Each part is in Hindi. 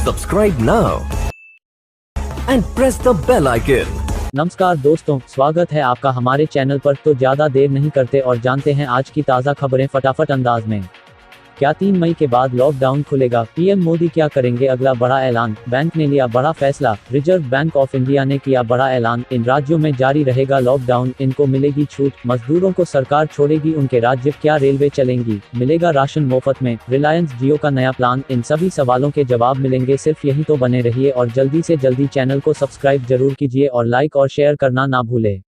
Subscribe now and press the bell icon. नमस्कार दोस्तों, स्वागत है आपका हमारे चैनल पर। तो ज़्यादा देर नहीं करते और जानते हैं आज की ताज़ा खबरें फटाफट अंदाज में। क्या 3 मई के बाद लॉकडाउन खुलेगा? पीएम मोदी क्या करेंगे अगला बड़ा ऐलान? बैंक ने लिया बड़ा फैसला। रिजर्व बैंक ऑफ इंडिया ने किया बड़ा ऐलान। इन राज्यों में जारी रहेगा लॉकडाउन, इनको मिलेगी छूट। मजदूरों को सरकार छोड़ेगी उनके राज्य। क्या रेलवे चलेंगी? मिलेगा राशन मुफ्त में? रिलायंस जियो का नया प्लान? इन सभी सवालों के जवाब मिलेंगे सिर्फ यहीं तो बने रहिए और जल्दी से जल्दी चैनल को सब्सक्राइब जरूर कीजिए और लाइक और शेयर करना ना भूले।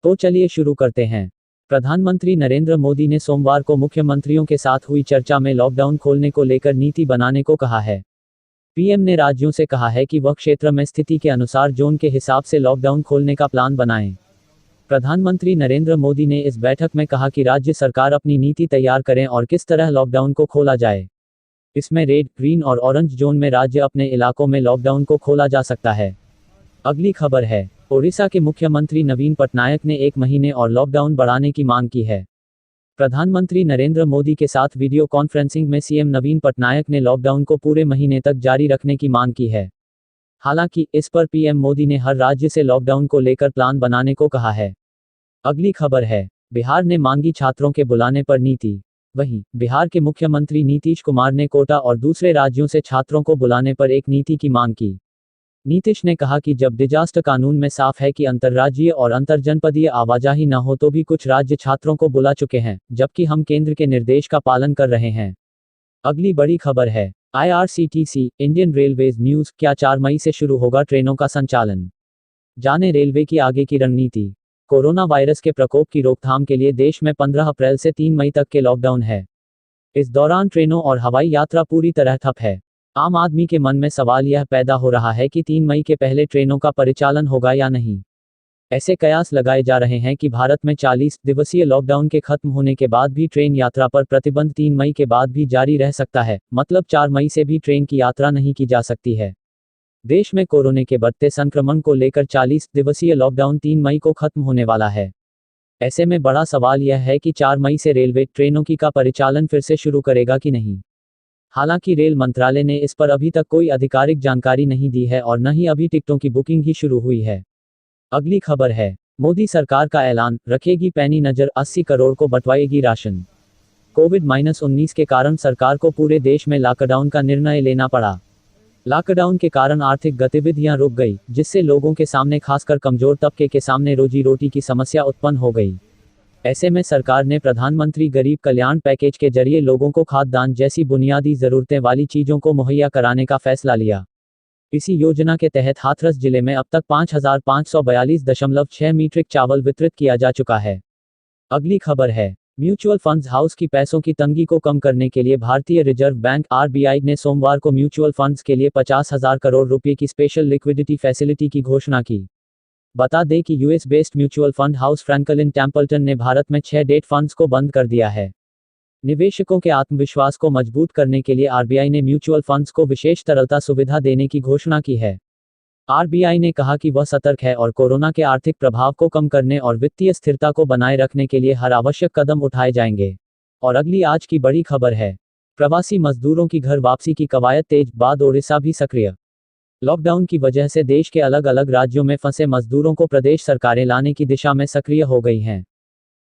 तो चलिए शुरू करते हैं। प्रधानमंत्री नरेंद्र मोदी ने सोमवार को मुख्यमंत्रियों के साथ हुई चर्चा में लॉकडाउन खोलने को लेकर नीति बनाने को कहा है। पीएम ने राज्यों से कहा है कि वह क्षेत्र में स्थिति के अनुसार जोन के हिसाब से लॉकडाउन खोलने का प्लान बनाएं। प्रधानमंत्री नरेंद्र मोदी ने इस बैठक में कहा कि राज्य सरकार अपनी नीति तैयार करें और किस तरह लॉकडाउन को खोला जाए। इसमें रेड, ग्रीन और ऑरेंज जोन में राज्य अपने इलाकों में लॉकडाउन को खोला जा सकता है। अगली खबर है, ओडिशा के मुख्यमंत्री नवीन पटनायक ने 1 महीने और लॉकडाउन बढ़ाने की मांग की है। प्रधानमंत्री नरेंद्र मोदी के साथ वीडियो कॉन्फ्रेंसिंग में सीएम नवीन पटनायक ने लॉकडाउन को पूरे महीने तक जारी रखने की मांग की है। हालांकि इस पर पीएम मोदी ने हर राज्य से लॉकडाउन को लेकर प्लान बनाने को कहा है। अगली खबर है, बिहार ने मांगी छात्रों के बुलाने पर नीति। वहीं बिहार के मुख्यमंत्री नीतीश कुमार ने कोटा और दूसरे राज्यों से छात्रों को बुलाने पर एक नीति की मांग की। नीतीश ने कहा कि जब डिजास्टर कानून में साफ है कि अंतर्राज्यीय और अंतरजनपदीय आवाजाही न हो तो भी कुछ राज्य छात्रों को बुला चुके हैं, जबकि हम केंद्र के निर्देश का पालन कर रहे हैं। अगली बड़ी खबर है, आईआरसीटीसी, इंडियन रेलवेज न्यूज। क्या 4 मई से शुरू होगा ट्रेनों का संचालन? जाने रेलवे की आगे की रणनीति। कोरोना वायरस के प्रकोप की रोकथाम के लिए देश में 15 अप्रैल से 3 मई तक के लॉकडाउन है। इस दौरान ट्रेनों और हवाई यात्रा पूरी तरह ठप है। आम आदमी के मन में सवाल यह पैदा हो रहा है कि 3 मई के पहले ट्रेनों का परिचालन होगा या नहीं। ऐसे कयास लगाए जा रहे हैं कि भारत में 40 दिवसीय लॉकडाउन के खत्म होने के बाद भी ट्रेन यात्रा पर प्रतिबंध 3 मई के बाद भी जारी रह सकता है, मतलब 4 मई से भी ट्रेन की यात्रा नहीं की जा सकती है। देश में कोरोना के बढ़ते संक्रमण को लेकर 40 दिवसीय लॉकडाउन 3 मई को खत्म होने वाला है। ऐसे में बड़ा सवाल यह है कि 4 मई से रेलवे ट्रेनों का परिचालन फिर से शुरू करेगा कि नहीं। हालांकि रेल मंत्रालय ने इस पर अभी तक कोई आधिकारिक जानकारी नहीं दी है और न ही अभी टिकटों की बुकिंग ही शुरू हुई है। अगली खबर है, मोदी सरकार का ऐलान, रखेगी पैनी नजर, 80 करोड़ को बंटवाएगी राशन। कोविड-19 के कारण सरकार को पूरे देश में लॉकडाउन का निर्णय लेना पड़ा। लॉकडाउन के कारण आर्थिक गतिविधियां रुक गई, जिससे लोगों के सामने, खासकर कमजोर तबके के सामने रोजी रोटी की समस्या उत्पन्न हो गई। ऐसे में सरकार ने प्रधानमंत्री गरीब कल्याण पैकेज के जरिए लोगों को खाद्यान्न जैसी बुनियादी जरूरतें वाली चीजों को मुहैया कराने का फैसला लिया। इसी योजना के तहत हाथरस जिले में अब तक 5542.6 मीट्रिक चावल वितरित किया जा चुका है। अगली खबर है, म्यूचुअल फंड्स हाउस की पैसों की तंगी को कम करने के लिए भारतीय रिजर्व बैंक आरबीआई ने सोमवार को म्यूचुअल फंड्स के लिए 50,000 करोड़ रुपए की स्पेशल लिक्विडिटी फैसिलिटी की घोषणा की। बता दें कि US based mutual fund house Franklin Templeton ने भारत में 6 डेट फंड्स को बंद कर दिया है। निवेशकों के आत्मविश्वास को मजबूत करने के लिए आरबीआई ने म्यूचुअल फंड्स को विशेष तरलता सुविधा देने की घोषणा की है। आरबीआई ने कहा कि वह सतर्क है और कोरोना के आर्थिक प्रभाव को कम करने और वित्तीय स्थिरता को बनाए रखने के लिए हर आवश्यक कदम उठाए जाएंगे। और अगली आज की बड़ी खबर है, प्रवासी मजदूरों की घर वापसी की कवायद तेज, बाद ओडिशा भी सक्रिय। लॉकडाउन की वजह से देश के अलग अलग राज्यों में फंसे मजदूरों को प्रदेश सरकारें लाने की दिशा में सक्रिय हो गई हैं।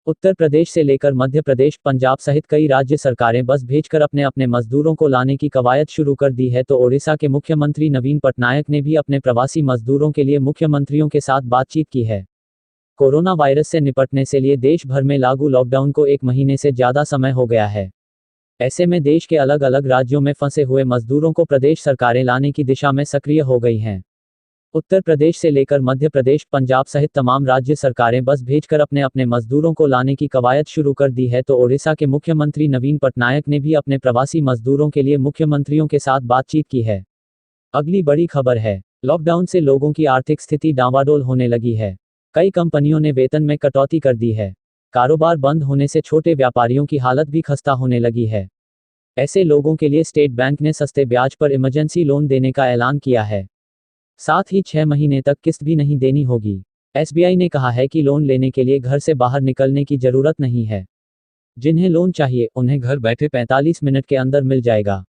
उत्तर प्रदेश से लेकर मध्य प्रदेश, पंजाब सहित कई राज्य सरकारें बस भेजकर अपने अपने मजदूरों को लाने की कवायद शुरू कर दी है। तो ओडिशा के मुख्यमंत्री नवीन पटनायक ने भी अपने प्रवासी मजदूरों के लिए मुख्यमंत्रियों के साथ बातचीत की है। कोरोना वायरस से निपटने से लिए देश भर में लागू लॉकडाउन को 1 महीने से ज्यादा समय हो गया है। ऐसे में देश के अलग अलग राज्यों में फंसे हुए मजदूरों को प्रदेश सरकारें लाने की दिशा में सक्रिय हो गई हैं। उत्तर प्रदेश से लेकर मध्य प्रदेश, पंजाब सहित तमाम राज्य सरकारें बस भेजकर अपने अपने मजदूरों को लाने की कवायद शुरू कर दी है। तो ओडिशा के मुख्यमंत्री नवीन पटनायक ने भी अपने प्रवासी मजदूरों के लिए मुख्यमंत्रियों के साथ बातचीत की है। अगली बड़ी खबर है, लॉकडाउन से लोगों की आर्थिक स्थिति डावाडोल होने लगी है। कई कंपनियों ने वेतन में कटौती कर दी है। कारोबार बंद होने से छोटे व्यापारियों की हालत भी खस्ता होने लगी है। ऐसे लोगों के लिए स्टेट बैंक ने सस्ते ब्याज पर इमरजेंसी लोन देने का ऐलान किया है। साथ ही 6 महीने तक किस्त भी नहीं देनी होगी। एसबीआई ने कहा है कि लोन लेने के लिए घर से बाहर निकलने की जरूरत नहीं है। जिन्हें लोन चाहिए उन्हें घर बैठे 45 मिनट के अंदर मिल जाएगा।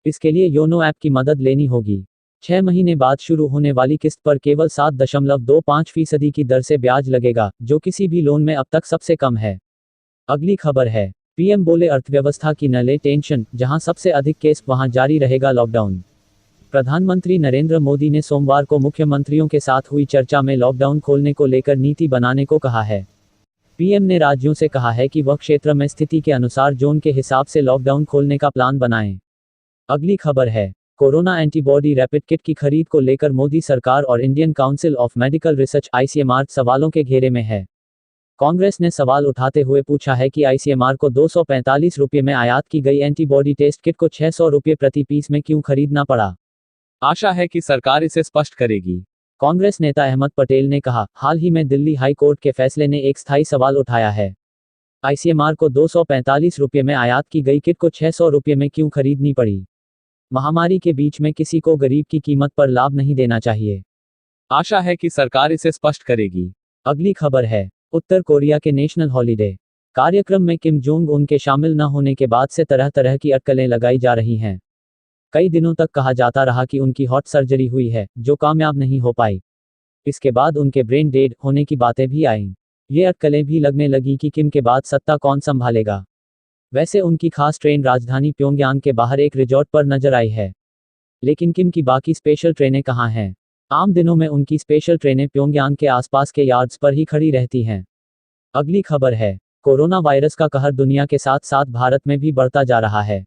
इसके लिए योनो ऐप की मदद लेनी होगी। 6 महीने बाद शुरू होने वाली किस्त पर केवल 7.25% की दर से ब्याज लगेगा, जो किसी भी लोन में अब तक सबसे कम है। अगली खबर है, पीएम बोले अर्थव्यवस्था की न ले टेंशन, जहां सबसे अधिक केस वहां जारी रहेगा लॉकडाउन। प्रधानमंत्री नरेंद्र मोदी ने सोमवार को मुख्यमंत्रियों के साथ हुई चर्चा में लॉकडाउन खोलने को लेकर नीति बनाने को कहा है। पीएम ने राज्यों से कहा है कि वह क्षेत्र में स्थिति के अनुसार जोन के हिसाब से लॉकडाउन खोलने का प्लान बनाएं। अगली खबर है, कोरोना एंटीबॉडी रैपिड किट की खरीद को लेकर मोदी सरकार और Indian council of medical research (ICMR) सवालों के घेरे में है। कांग्रेस ने सवाल उठाते हुए पूछा है कि आईसीएमआर को 245 रुपये में आयात की गई एंटीबॉडी टेस्ट किट को 600 रुपये प्रति पीस में क्यों खरीदना पड़ा। आशा है कि सरकार इसे स्पष्ट करेगी। कांग्रेस नेता अहमद पटेल ने कहा, हाल ही में दिल्ली हाई कोर्ट के फैसले ने एक स्थायी सवाल उठाया है। आईसीएमआर को 245 रुपये में आयात की गई किट को 600 रुपये में क्यों खरीदनी पड़ी। महामारी के बीच में किसी को गरीब की कीमत पर लाभ नहीं देना चाहिए। आशा है कि सरकार इसे स्पष्ट करेगी। अगली खबर है, उत्तर कोरिया के नेशनल हॉलीडे कार्यक्रम में किम जोंग उन के शामिल न होने के बाद से तरह तरह की अटकलें लगाई जा रही हैं। कई दिनों तक कहा जाता रहा कि उनकी हॉट सर्जरी हुई है, जो कामयाब नहीं हो पाई। इसके बाद उनके ब्रेन डेड होने की बातें भी आईं। ये अटकलें भी लगने लगी कि किम के बाद सत्ता कौन संभालेगा। वैसे उनकी खास ट्रेन राजधानी प्योंगयांग के बाहर एक रिजॉर्ट पर नजर आई है, लेकिन किम की बाकी स्पेशल ट्रेनें कहाँ हैं। आम दिनों में उनकी स्पेशल ट्रेनें प्योंगयांग के आसपास के यार्ड्स पर ही खड़ी रहती हैं। अगली खबर है, कोरोना वायरस का कहर दुनिया के साथ साथ भारत में भी बढ़ता जा रहा है।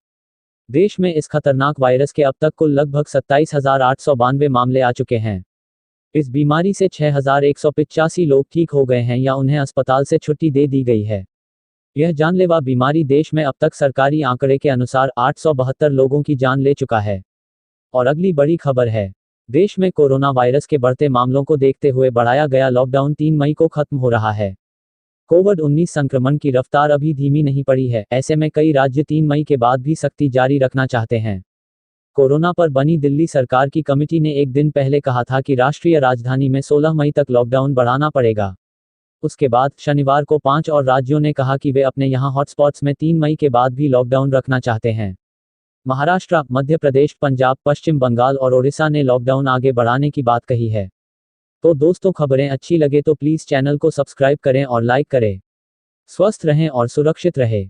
देश में इस खतरनाक वायरस के अब तक कुल लगभग 27,892 मामले आ चुके हैं। इस बीमारी से 6,185 लोग ठीक हो गए हैं या उन्हें अस्पताल से छुट्टी दे दी गई है। यह जानलेवा बीमारी देश में अब तक सरकारी आंकड़े के अनुसार 872 लोगों की जान ले चुका है। और अगली बड़ी खबर है, देश में कोरोना वायरस के बढ़ते मामलों को देखते हुए बढ़ाया गया लॉकडाउन 3 मई को खत्म हो रहा है। कोविड-19 संक्रमण की रफ्तार अभी धीमी नहीं पड़ी है, ऐसे में कई राज्य 3 मई के बाद भी सख्ती जारी रखना चाहते हैं। कोरोना पर बनी दिल्ली सरकार की कमेटी ने एक दिन पहले कहा था कि राष्ट्रीय राजधानी में 16 मई तक लॉकडाउन बढ़ाना पड़ेगा। उसके बाद शनिवार को 5 और राज्यों ने कहा कि वे अपने यहां हॉटस्पॉट्स में 3 मई के बाद भी लॉकडाउन रखना चाहते हैं। महाराष्ट्र, मध्य प्रदेश, पंजाब, पश्चिम बंगाल और ओडिशा ने लॉकडाउन आगे बढ़ाने की बात कही है। तो दोस्तों, खबरें अच्छी लगे तो प्लीज़ चैनल को सब्सक्राइब करें और लाइक करें। स्वस्थ रहें और सुरक्षित रहें।